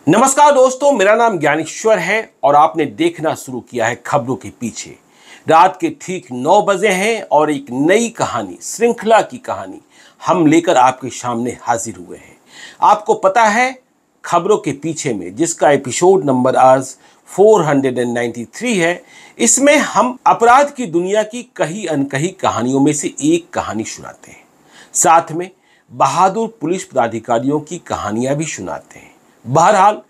नमस्कार दोस्तों, मेरा नाम ज्ञानेश्वर है और आपने देखना शुरू किया है खबरों के पीछे। रात के ठीक 9 बजे हैं और एक नई कहानी, श्रृंखला की कहानी हम लेकर आपके सामने हाजिर हुए हैं। आपको पता है, खबरों के पीछे में जिसका एपिसोड नंबर आज 493 है, इसमें हम अपराध की दुनिया की कही अनकही कहानियों में से एक कहानी सुनाते हैं। साथ में बहादुर पुलिस पदाधिकारियों की कहानियां भी सुनाते हैं। बहरहाल,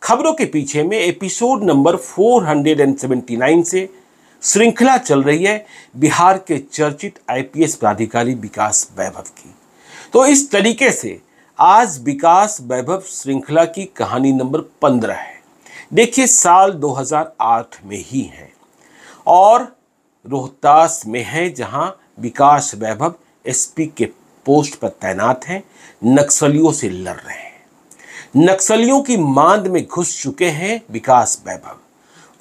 खबरों के पीछे में एपिसोड नंबर 479 से श्रृंखला चल रही है बिहार के चर्चित आईपीएस पदाधिकारी विकास वैभव की। तो इस तरीके से आज विकास वैभव श्रृंखला की कहानी नंबर 15 है। देखिए, साल 2008 में ही है और रोहतास में है, जहां विकास वैभव एसपी के पोस्ट पर तैनात हैं, नक्सलियों से लड़ रहे हैं। नक्सलियों की मांद में घुस चुके हैं विकास वैभव।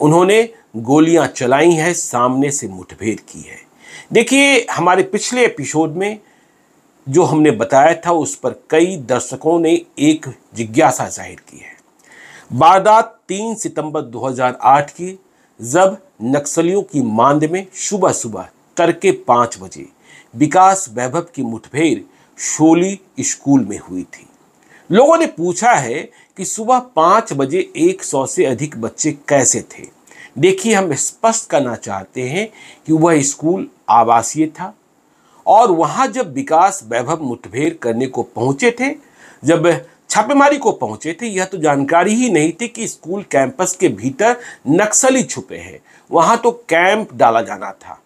उन्होंने गोलियां चलाई हैं, सामने से मुठभेड़ की है। देखिए, हमारे पिछले एपिसोड में जो हमने बताया था, उस पर कई दर्शकों ने एक जिज्ञासा जाहिर की है। वारदात 3 सितंबर 2008 की, जब नक्सलियों की मांद में सुबह सुबह तड़के 5 बजे विकास वैभव की मुठभेड़ शोली स्कूल में हुई थी। लोगों ने पूछा है कि सुबह 5 बजे 100 से अधिक बच्चे कैसे थे। देखिए, हम स्पष्ट करना चाहते हैं कि वह स्कूल आवासीय था और वहां जब विकास वैभव मुठभेड़ करने को पहुंचे थे, जब छापेमारी को पहुंचे थे, यह तो जानकारी ही नहीं थी कि स्कूल कैंपस के भीतर नक्सली छुपे हैं। वहां तो कैंप डाला जाना था।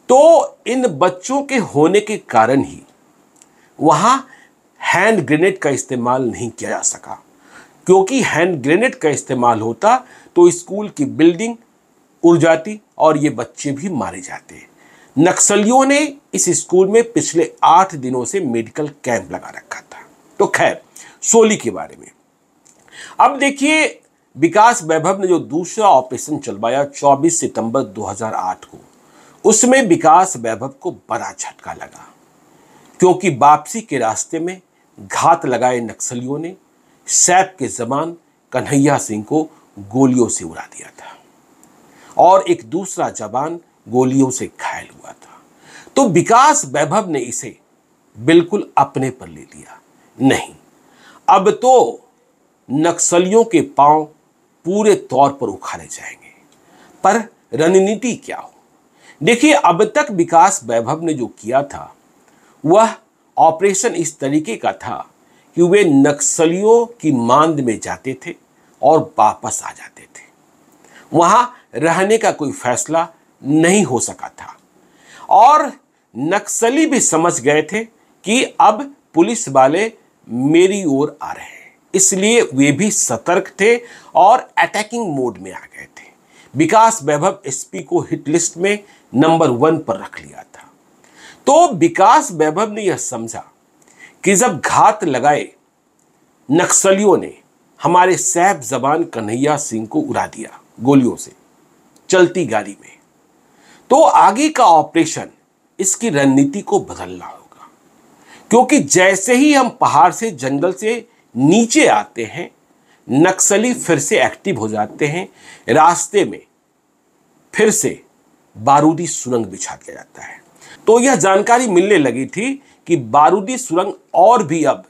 तो इन बच्चों के होने के कारण ही वहां हैंड ग्रेनेड का इस्तेमाल नहीं किया जा सका, क्योंकि हैंड ग्रेनेड का इस्तेमाल होता तो स्कूल की बिल्डिंग उड़ जाती और ये बच्चे भी मारे जाते। नक्सलियों ने इस स्कूल में पिछले 8 दिनों से मेडिकल कैंप लगा रखा था। तो खैर, सोली के बारे में अब देखिए, विकास वैभव ने जो दूसरा ऑपरेशन चलवाया 24 सितंबर 2008 को, उसमें विकास वैभव को बड़ा झटका लगा, क्योंकि वापसी के रास्ते में घात लगाए नक्सलियों ने सैप के जवान कन्हैया सिंह को गोलियों से उड़ा दिया था और एक दूसरा जवान गोलियों से घायल हुआ था। तो विकास वैभव ने इसे बिल्कुल अपने पर ले लिया। नहीं, अब तो नक्सलियों के पांव पूरे तौर पर उखाड़े जाएंगे। पर रणनीति क्या हो? देखिए, अब तक विकास वैभव ने जो किया था, वह ऑपरेशन इस तरीके का था कि वे नक्सलियों की मांद में जाते थे और वापस आ जाते थे। वहां रहने का कोई फैसला नहीं हो सका था और नक्सली भी समझ गए थे कि अब पुलिस वाले मेरी ओर आ रहे हैं, इसलिए वे भी सतर्क थे और अटैकिंग मोड में आ गए थे। विकास वैभव एसपी को हिट लिस्ट में नंबर 1 पर रख लिया था। तो विकास वैभव ने यह समझा कि जब घात लगाए नक्सलियों ने हमारे सैप जवान कन्हैया सिंह को उड़ा दिया गोलियों से चलती गाड़ी में, तो आगे का ऑपरेशन, इसकी रणनीति को बदलना होगा। क्योंकि जैसे ही हम पहाड़ से, जंगल से नीचे आते हैं, नक्सली फिर से एक्टिव हो जाते हैं। रास्ते में फिर से बारूदी सुरंग बिछा दिया जाता है। तो यह जानकारी मिलने लगी थी कि बारूदी सुरंग और भी अब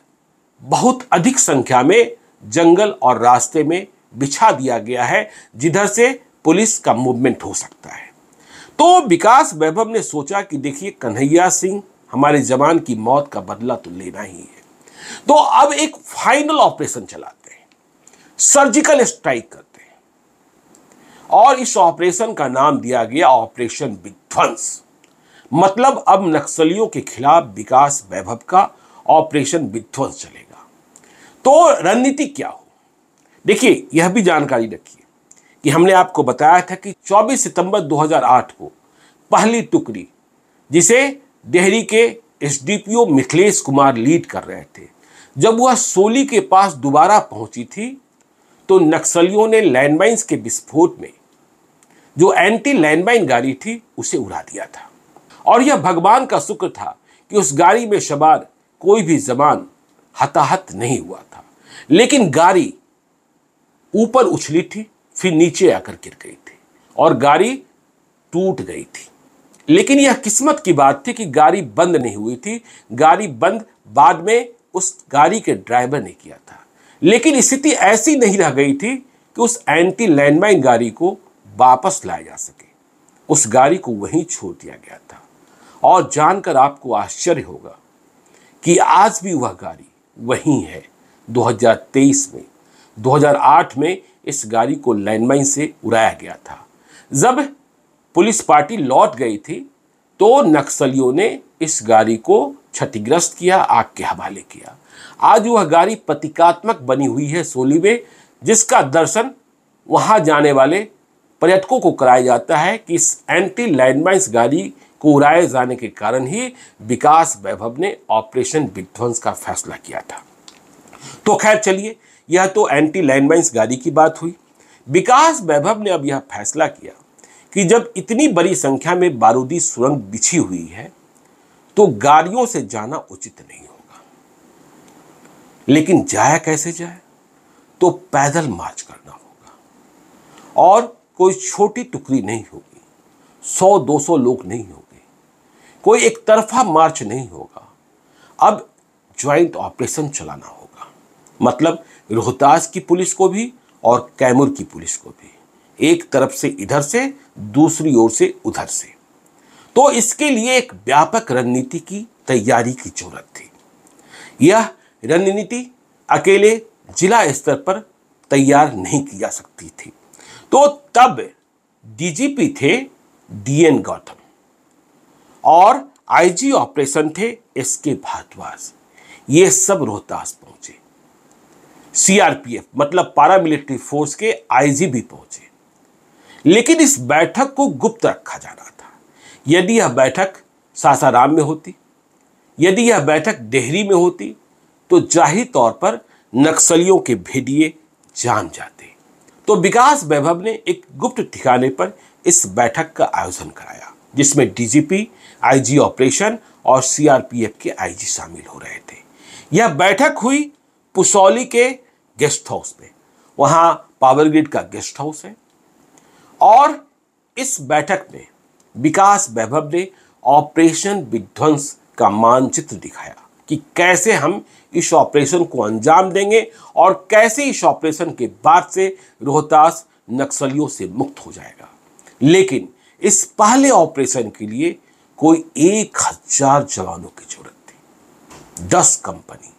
बहुत अधिक संख्या में जंगल और रास्ते में बिछा दिया गया है, जिधर से पुलिस का मूवमेंट हो सकता है। तो विकास वैभव ने सोचा कि देखिए, कन्हैया सिंह हमारे जवान की मौत का बदला तो लेना ही है। तो अब एक फाइनल ऑपरेशन चलाते हैं, सर्जिकल स्ट्राइक करते हैं और इस ऑपरेशन का नाम दिया गया ऑपरेशन विध्वंस। मतलब अब नक्सलियों के खिलाफ विकास वैभव का ऑपरेशन विध्वंस चलेगा। तो रणनीति क्या हो? देखिए, यह भी जानकारी रखिए कि हमने आपको बताया था कि 24 सितंबर 2008 को पहली टुकड़ी, जिसे देहरी के एसडीपीओ मिथिलेश कुमार लीड कर रहे थे, जब वह सोली के पास दोबारा पहुंची थी, तो नक्सलियों ने लैंडमाइंस के विस्फोट में जो एंटी लैंडमाइन गाड़ी थी, उसे उड़ा दिया था। और यह भगवान का शुक्र था कि उस गाड़ी में सवार कोई भी जवान हताहत नहीं हुआ था, लेकिन गाड़ी ऊपर उछली थी, फिर नीचे आकर गिर गई थी और गाड़ी टूट गई थी। लेकिन यह किस्मत की बात थी कि गाड़ी बंद नहीं हुई थी। गाड़ी बंद बाद में उस गाड़ी के ड्राइवर ने किया था। लेकिन स्थिति ऐसी नहीं रह गई थी कि उस एंटी लैंडमाइन गाड़ी को वापस लाया जा सके। उस गाड़ी को वहीं छोड़ दिया गया था। और जानकर आपको आश्चर्य होगा कि आज भी वह गाड़ी वहीं है। 2023 में, 2008 में इस गाड़ी को लैंडमाइन से उड़ाया गया था। जब पुलिस पार्टी लौट गई थी तो नक्सलियों ने इस गाड़ी को क्षतिग्रस्त किया, आग के हवाले किया। आज वह गाड़ी प्रतीकात्मक बनी हुई है सोली में, जिसका दर्शन वहां जाने वाले पर्यटकों को कराया जाता है कि इस एंटी लैंडमाइंस गाड़ी को उड़ाए जाने के कारण ही विकास वैभव ने ऑपरेशन विध्वंस का फैसला किया था। तो खैर चलिए, यह तो एंटी लैंडमाइंस गाड़ी की बात हुई। विकास वैभव ने अब यह फैसला किया कि जब इतनी बड़ी संख्या में बारूदी सुरंग बिछी हुई है तो गाड़ियों से जाना उचित नहीं होगा। लेकिन जाया कैसे जाए? तो पैदल मार्च करना होगा और कोई छोटी टुकड़ी नहीं होगी, 100-200 लोग नहीं होंगे, कोई एक तरफा मार्च नहीं होगा। अब ज्वाइंट ऑपरेशन चलाना होगा, मतलब रोहतास की पुलिस को भी और कैमूर की पुलिस को भी, एक तरफ से इधर से, दूसरी ओर से उधर से। तो इसके लिए एक व्यापक रणनीति की तैयारी की जरूरत थी। यह रणनीति अकेले जिला स्तर पर तैयार नहीं की जा सकती थी। तो तब डीजीपी थे डीएन गौतम और आईजी ऑपरेशन थे एसके भारद्वाज। ये सब रोहतास पहुंचे। सीआरपीएफ मतलब पैरामिलिट्री फोर्स के आईजी भी पहुंचे। लेकिन इस बैठक को गुप्त रखा जाना था। यदि यह बैठक सासाराम में होती, यदि यह बैठक डेहरी में होती, तो जाहिर तौर पर नक्सलियों के भेदिए जान जाते। तो विकास वैभव ने एक गुप्त ठिकाने पर इस बैठक का आयोजन कराया, जिसमें डीजीपी, आईजी ऑपरेशन और सीआरपीएफ के आईजी शामिल हो रहे थे। यह बैठक हुई पुसौली के गेस्ट हाउस में। वहां पावर ग्रिड का गेस्ट हाउस है। और इस बैठक में विकास वैभव ने ऑपरेशन विध्वंस का मानचित्र दिखाया कि कैसे हम इस ऑपरेशन को अंजाम देंगे और कैसे इस ऑपरेशन के बाद से रोहतास नक्सलियों से मुक्त हो जाएगा। लेकिन इस पहले ऑपरेशन के लिए कोई 1000 जवानों की जरूरत थी, 10 कंपनी।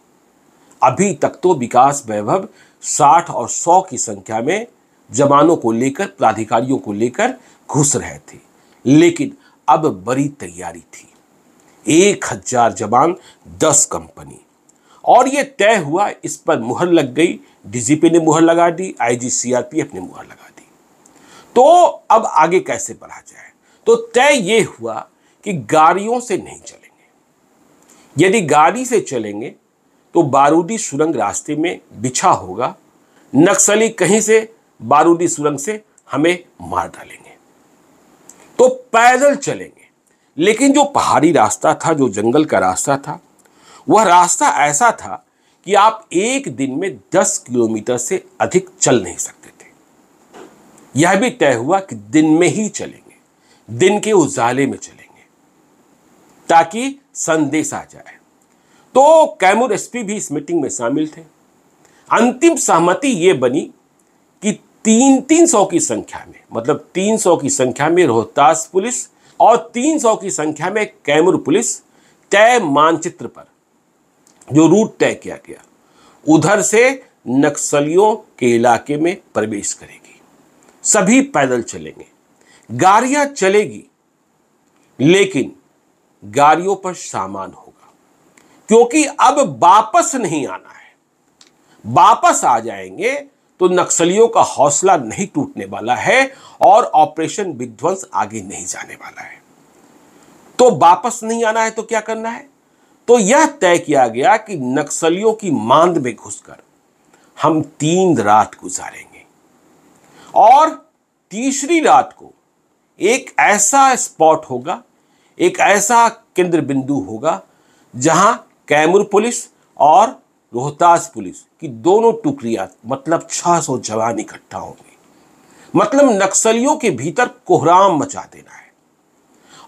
अभी तक तो विकास वैभव 60 और 100 की संख्या में जवानों को लेकर, प्राधिकारियों को लेकर घुस रहे थे। लेकिन अब बड़ी तैयारी थी, 1000 जवान, 10 कंपनी। और यह तय हुआ, इस पर मुहर लग गई। डीजीपी ने मुहर लगा दी, आईजी सीआरपीएफ ने मुहर लगा दी। तो अब आगे कैसे बढ़ा जाए? तो तय यह हुआ कि गाड़ियों से नहीं चलेंगे। यदि गाड़ी से चलेंगे तो बारूदी सुरंग रास्ते में बिछा होगा, नक्सली कहीं से बारूदी सुरंग से हमें मार डालेंगे। तो पैदल चलेंगे। लेकिन जो पहाड़ी रास्ता था, जो जंगल का रास्ता था, वह रास्ता ऐसा था कि आप एक दिन में 10 किलोमीटर से अधिक चल नहीं सकते थे। यह भी तय हुआ कि दिन में ही चलेंगे, दिन के उजाले में चलेंगे, ताकि संदेश आ जाए। तो कैमूर एसपी भी इस मीटिंग में शामिल थे। अंतिम सहमति यह बनी कि 300 की संख्या में, मतलब 300 की संख्या में रोहतास पुलिस और 300 की संख्या में कैमूर पुलिस तय मानचित्र पर जो रूट तय किया गया, उधर से नक्सलियों के इलाके में प्रवेश करेगी। सभी पैदल चलेंगे, गाड़ियां चलेगी, लेकिन गाड़ियों पर सामान होगा, क्योंकि अब वापस नहीं आना है। वापस आ जाएंगे तो नक्सलियों का हौसला नहीं टूटने वाला है और ऑपरेशन विध्वंस आगे नहीं जाने वाला है। तो वापस नहीं आना है तो क्या करना है? तो यह तय किया गया कि नक्सलियों की मांद में घुसकर हम 3 रात गुजारेंगे और तीसरी रात को एक ऐसा स्पॉट होगा, एक ऐसा केंद्र बिंदु होगा, जहां कैमूर पुलिस और रोहतास पुलिस कि दोनों टुकड़ियां मतलब 600 जवान इकट्ठा होंगे। मतलब नक्सलियों के भीतर कोहराम मचा देना है।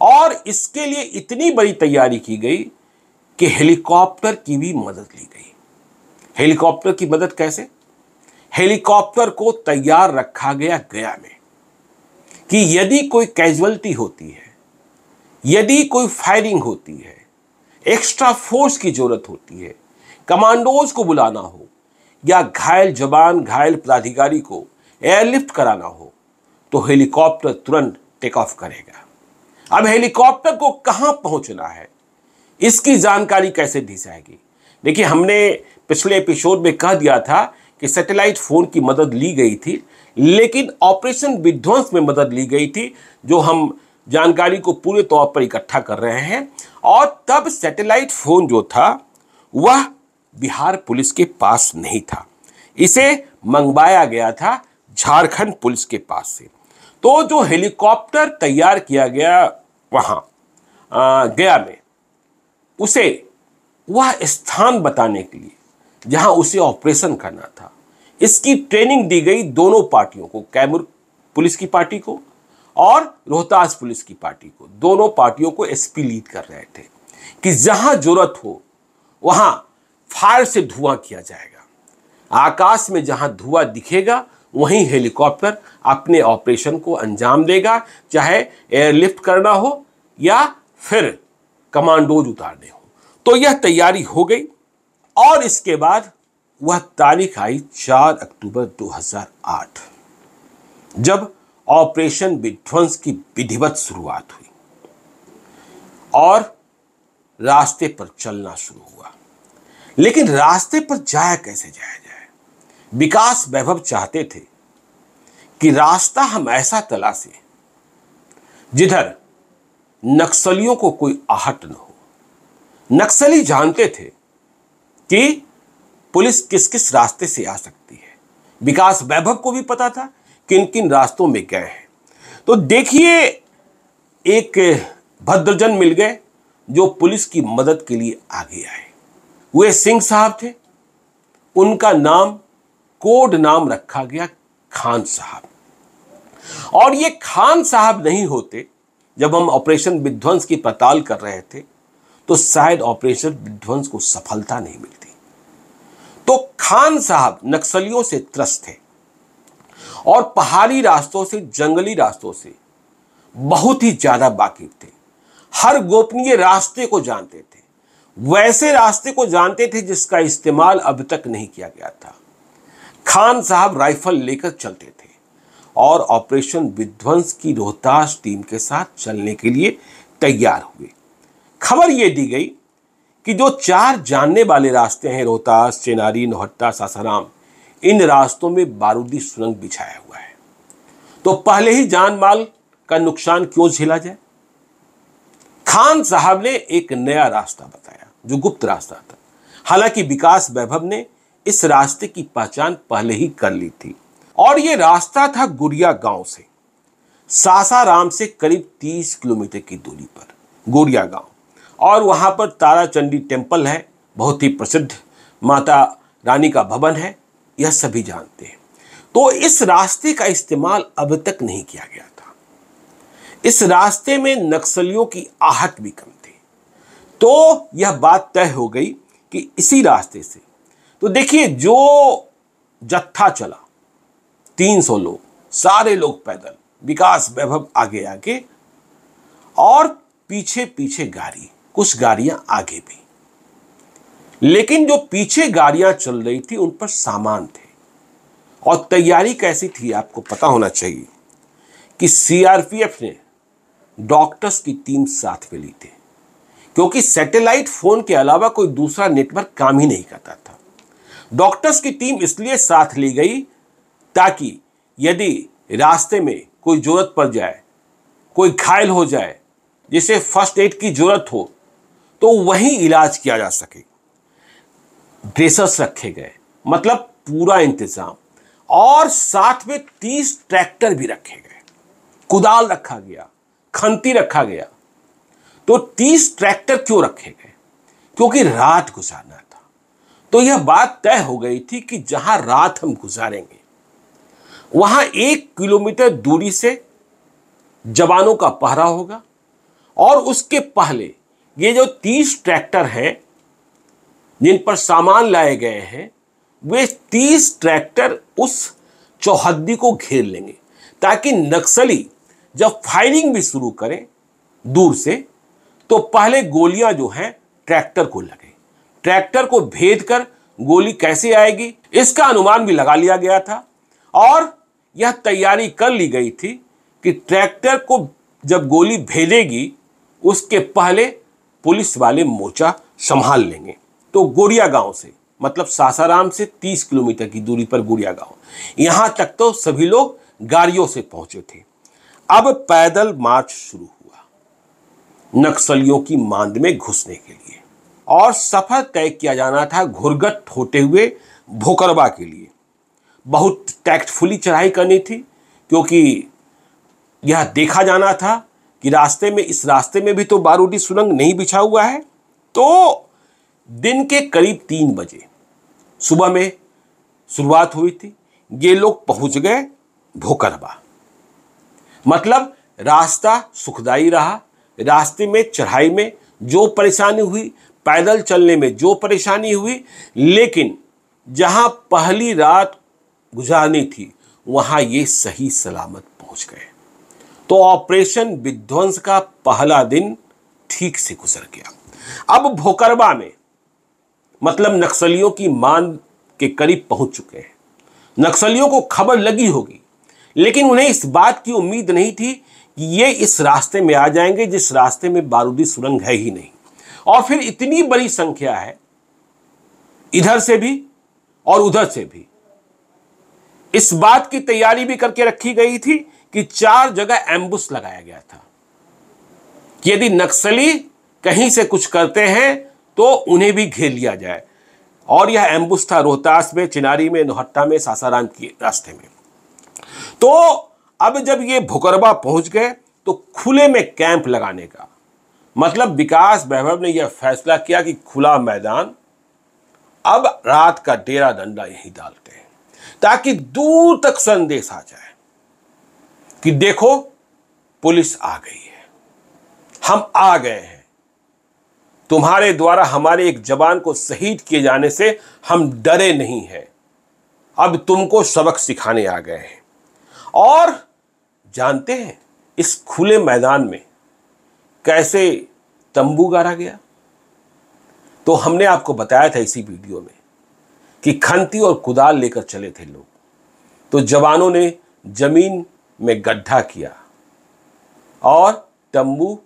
और इसके लिए इतनी बड़ी तैयारी की गई कि हेलीकॉप्टर की भी मदद ली गई। हेलीकॉप्टर की मदद कैसे? हेलीकॉप्टर को तैयार रखा गया गया में कि यदि कोई कैजुअल्टी होती है, यदि कोई फायरिंग होती है, एक्स्ट्रा फोर्स की जरूरत होती है, कमांडोज को बुलाना हो या घायल जवान घायल पदाधिकारी को एयरलिफ्ट कराना हो, तो हेलीकॉप्टर तुरंत टेक ऑफ करेगा। अब हेलीकॉप्टर को कहां पहुंचना है, इसकी जानकारी कैसे दी जाएगी? देखिए, हमने पिछले एपिसोड में कह दिया था कि सैटेलाइट फोन की मदद ली गई थी, लेकिन ऑपरेशन विध्वंस में मदद ली गई थी, जो हम जानकारी को पूरे तौर पर इकट्ठा कर रहे हैं। और तब सैटेलाइट फोन जो था वह बिहार पुलिस के पास नहीं था, इसे मंगवाया गया था झारखंड पुलिस के पास से। तो जो हेलीकॉप्टर तैयार किया गया वहां गया में, उसे वह स्थान बताने के लिए जहां उसे ऑपरेशन करना था, इसकी ट्रेनिंग दी गई दोनों पार्टियों को, कैमूर पुलिस की पार्टी को और रोहतास पुलिस की पार्टी को। दोनों पार्टियों को एसपी लीड कर रहे थे कि जहां जरूरत हो वहां फायर से धुआं किया जाएगा। आकाश में जहां धुआं दिखेगा वहीं हेलीकॉप्टर अपने ऑपरेशन को अंजाम देगा, चाहे एयरलिफ्ट करना हो या फिर कमांडोज उतारने हो। तो यह तैयारी हो गई और इसके बाद वह तारीख आई 4 अक्टूबर 2008, जब ऑपरेशन विध्वंस की विधिवत शुरुआत हुई और रास्ते पर चलना शुरू हुआ। लेकिन रास्ते पर जाया कैसे जाया जाए? विकास वैभव चाहते थे कि रास्ता हम ऐसा तलाशें जिधर नक्सलियों को कोई आहट न हो। नक्सली जानते थे कि पुलिस किस किस रास्ते से आ सकती है। विकास वैभव को भी पता था किन किन रास्तों में गए हैं। तो देखिए, एक भद्रजन मिल गए जो पुलिस की मदद के लिए आगे आए। वे सिंह साहब थे। उनका नाम, कोड नाम रखा गया खान साहब। और ये खान साहब नहीं होते जब हम ऑपरेशन विध्वंस की पड़ताल कर रहे थे, तो शायद ऑपरेशन विध्वंस को सफलता नहीं मिलती। तो खान साहब नक्सलियों से त्रस्त थे और पहाड़ी रास्तों से, जंगली रास्तों से बहुत ही ज्यादा वाकिफ थे। हर गोपनीय रास्ते को जानते थे, वैसे रास्ते को जानते थे जिसका इस्तेमाल अब तक नहीं किया गया था। खान साहब राइफल लेकर चलते थे और ऑपरेशन विध्वंस की रोहतास टीम के साथ चलने के लिए तैयार हुए। खबर यह दी गई कि जो 4 जानने वाले रास्ते हैं, रोहतास, चेनारी, नौहट्टा, सासाराम, इन रास्तों में बारूदी सुरंग बिछाया हुआ है। तो पहले ही जान माल का नुकसान क्यों झेला जाए? खान साहब ने एक नया रास्ता बताया जो गुप्त रास्ता था। हालांकि विकास वैभव ने इस रास्ते की पहचान पहले ही कर ली थी और यह रास्ता था गुड़िया गांव से, सासाराम से करीब 30 किलोमीटर की दूरी पर गुड़िया गांव। और वहां पर तारा चंडी टेम्पल है, बहुत ही प्रसिद्ध माता रानी का भवन है, यह सभी जानते हैं। तो इस रास्ते का इस्तेमाल अब तक नहीं किया गया था। इस रास्ते में नक्सलियों की आहट भी कम थी। तो यह बात तय हो गई कि इसी रास्ते से, तो देखिए, जो जत्था चला 300 लोग, सारे लोग पैदल, विकास वैभव आगे आगे और पीछे पीछे गाड़ी, कुछ गाड़ियां आगे भी। लेकिन जो पीछे गाड़ियां चल रही थी उन पर सामान थे। और तैयारी कैसी थी आपको पता होना चाहिए कि सीआरपीएफ ने डॉक्टर्स की टीम साथ में ली थी, क्योंकि सैटेलाइट फोन के अलावा कोई दूसरा नेटवर्क काम ही नहीं करता था। डॉक्टर्स की टीम इसलिए साथ ली गई ताकि यदि रास्ते में कोई जरूरत पड़ जाए, कोई घायल हो जाए, जिसे फर्स्ट एड की जरूरत हो, तो वहीं इलाज किया जा सके। ड्रेसर्स रखे गए, मतलब पूरा इंतजाम। और साथ में 30 ट्रैक्टर भी रखे गए, कुदाल रखा गया, खंती रखा गया। तो 30 ट्रैक्टर क्यों रखे गए? क्योंकि रात गुजारना था। तो तो यह बात तय हो गई थी कि जहां रात हम गुजारेंगे वहां 1 किलोमीटर दूरी से जवानों का पहरा होगा और उसके पहले ये जो 30 ट्रैक्टर हैं जिन पर सामान लाए गए हैं, वे 30 ट्रैक्टर उस चौहद्दी को घेर लेंगे ताकि नक्सली जब फायरिंग भी शुरू करें दूर से तो पहले गोलियां जो हैं ट्रैक्टर को लगे। ट्रैक्टर को भेद कर गोली कैसे आएगी इसका अनुमान भी लगा लिया गया था और यह तैयारी कर ली गई थी कि ट्रैक्टर को जब गोली भेदेगी उसके पहले पुलिस वाले मोर्चा संभाल लेंगे। तो गोरिया गांव से, मतलब सासाराम से 30 किलोमीटर की दूरी पर गोरिया गांव, यहां तक तो सभी लोग गाड़ियों से पहुंचे थे। अब पैदल मार्च शुरू हुआ नक्सलियों की मांद में घुसने के लिए और सफर तय किया जाना था घुरगट होते हुए भोकरबा के लिए। बहुत टैक्टफुली चढ़ाई करनी थी क्योंकि यह देखा जाना था कि इस रास्ते में भी तो बारूदी सुरंग नहीं बिछा हुआ है। तो दिन के करीब 3 बजे सुबह में शुरुआत हुई थी। ये लोग पहुंच गए भोकरबा। मतलब रास्ता सुखदाई रहा। रास्ते में चढ़ाई में जो परेशानी हुई, पैदल चलने में जो परेशानी हुई, लेकिन जहां पहली रात गुजारनी थी वहां ये सही सलामत पहुंच गए। तो ऑपरेशन विध्वंस का पहला दिन ठीक से गुजर गया। अब भोकरबा में, मतलब नक्सलियों की मान के करीब पहुंच चुके हैं। नक्सलियों को खबर लगी होगी, लेकिन उन्हें इस बात की उम्मीद नहीं थी कि ये इस रास्ते में आ जाएंगे जिस रास्ते में बारूदी सुरंग है ही नहीं, और फिर इतनी बड़ी संख्या है इधर से भी और उधर से भी। इस बात की तैयारी भी करके रखी गई थी कि 4 जगह एम्बुश लगाया गया था कि यदि नक्सली कहीं से कुछ करते हैं तो उन्हें भी घेर लिया जाए। और यह एम्बुश था रोहतास में, चिनारी में, नौहट्टा में, सासाराम के रास्ते में। तो अब जब ये भोकरबा पहुंच गए तो खुले में कैंप लगाने का, मतलब विकास वैभव ने यह फैसला किया कि खुला मैदान, अब रात का डेरा डंडा यहीं डालते हैं ताकि दूर तक संदेश आ जाए कि देखो पुलिस आ गई है, हम आ गए हैं, तुम्हारे द्वारा हमारे एक जवान को शहीद किए जाने से हम डरे नहीं हैं, अब तुमको सबक सिखाने आ गए हैं। और जानते हैं इस खुले मैदान में कैसे तंबू गाड़ा गया? तो हमने आपको बताया था इसी वीडियो में कि खंती और कुदाल लेकर चले थे लोग। तो जवानों ने जमीन में गड्ढा किया और तंबू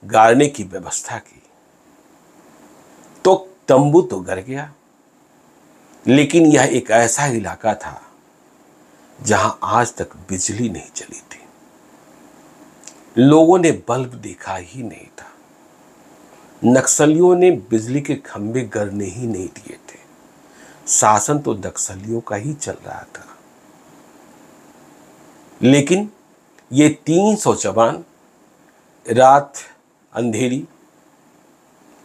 गाड़ने की व्यवस्था की। तो तंबू तो गिर गया, लेकिन यह एक ऐसा इलाका था जहां आज तक बिजली नहीं चली थी। लोगों ने बल्ब देखा ही नहीं था। नक्सलियों ने बिजली के खंभे गड़ने ही नहीं दिए थे। शासन तो नक्सलियों का ही चल रहा था। लेकिन ये 300 जवान रात अंधेरी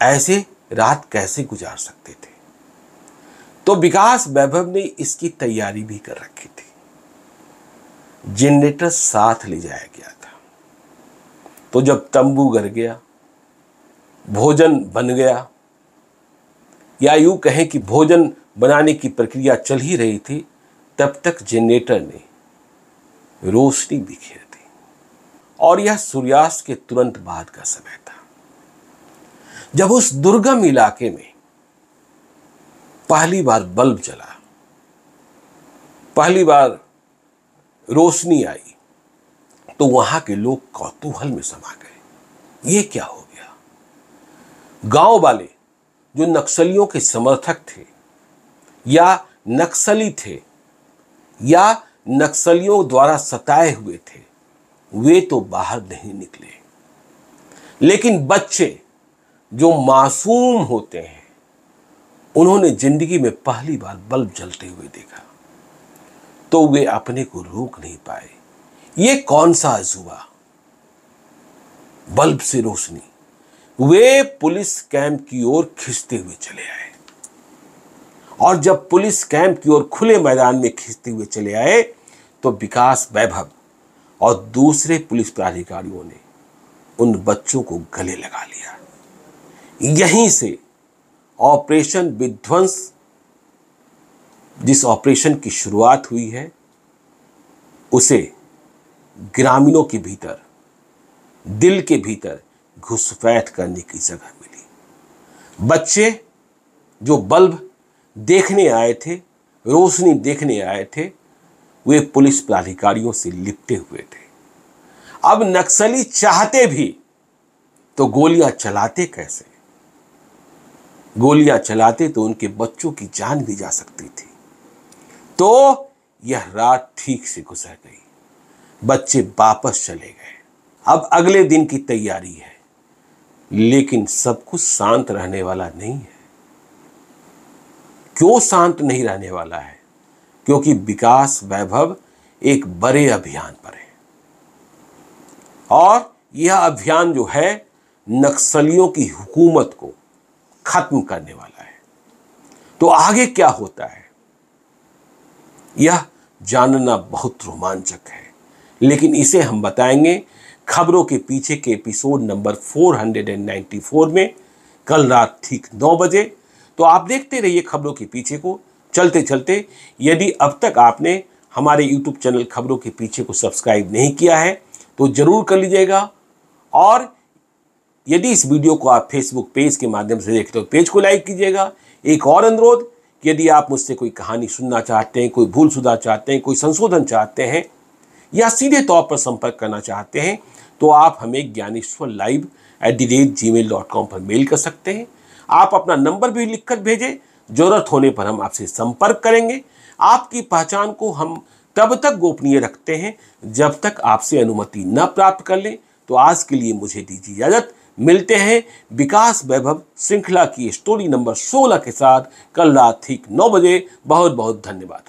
ऐसे रात कैसे गुजार सकते थे? तो विकास वैभव ने इसकी तैयारी भी कर रखी थी। जनरेटर साथ ले जाया गया था। तो जब तंबू गिर गया, भोजन बन गया, या यूं कहें कि भोजन बनाने की प्रक्रिया चल ही रही थी, तब तक जनरेटर ने रोशनी बिखेर दी। और यह सूर्यास्त के तुरंत बाद का समय था जब उस दुर्गम इलाके में पहली बार बल्ब जला, पहली बार रोशनी आई। तो वहां के लोग कौतूहल में समा गए, ये क्या हो गया? गांव वाले जो नक्सलियों के समर्थक थे या नक्सली थे या नक्सलियों द्वारा सताए हुए थे, वे तो बाहर नहीं निकले। लेकिन बच्चे जो मासूम होते हैं, उन्होंने जिंदगी में पहली बार बल्ब जलते हुए देखा, तो वे अपने को रोक नहीं पाए। ये कौन सा अजूबा, बल्ब से रोशनी। वे पुलिस कैंप की ओर खिंचते हुए चले आए और जब पुलिस कैंप की ओर खुले मैदान में खींचते हुए चले आए तो विकास वैभव और दूसरे पुलिस पदाधिकारियों ने उन बच्चों को गले लगा लिया। यहीं से ऑपरेशन विध्वंस, जिस ऑपरेशन की शुरुआत हुई है, उसे ग्रामीणों के भीतर, दिल के भीतर घुसपैठ करने की जगह मिली। बच्चे जो बल्ब देखने आए थे, रोशनी देखने आए थे, वे पुलिस पदाधिकारियों से लिपटे हुए थे। अब नक्सली चाहते भी तो गोलियां चलाते कैसे? गोलियां चलाते तो उनके बच्चों की जान भी जा सकती थी। तो यह रात ठीक से गुजर गई। बच्चे वापस चले गए। अब अगले दिन की तैयारी है, लेकिन सब कुछ शांत रहने वाला नहीं है। क्यों शांत नहीं रहने वाला है? क्योंकि विकास वैभव एक बड़े अभियान पर है और यह अभियान जो है नक्सलियों की हुकूमत को खत्म करने वाला है। तो आगे क्या होता है यह जानना बहुत रोमांचक है, लेकिन इसे हम बताएंगे खबरों के पीछे के एपिसोड नंबर 494 में, कल रात ठीक 9 बजे। तो आप देखते रहिए खबरों के पीछे को। चलते चलते यदि अब तक आपने हमारे YouTube चैनल खबरों के पीछे को सब्सक्राइब नहीं किया है तो जरूर कर लीजिएगा, और यदि इस वीडियो को आप फेसबुक पेज के माध्यम से देखते हो पेज को लाइक कीजिएगा। एक और अनुरोध, यदि आप मुझसे कोई कहानी सुनना चाहते हैं, कोई भूल सुधार चाहते हैं, कोई संशोधन चाहते हैं या सीधे तौर पर संपर्क करना चाहते हैं तो आप हमें gyaneshwarlive@gmail.com पर मेल कर सकते हैं। आप अपना नंबर भी लिखकर भेजें, जरूरत होने पर हम आपसे संपर्क करेंगे। आपकी पहचान को हम तब तक गोपनीय रखते हैं जब तक आपसे अनुमति न प्राप्त कर लें। तो आज के लिए मुझे दीजिए इजाजत। मिलते हैं विकास वैभव श्रृंखला की स्टोरी नंबर 16 के साथ कल रात ठीक 9 बजे। बहुत बहुत धन्यवाद।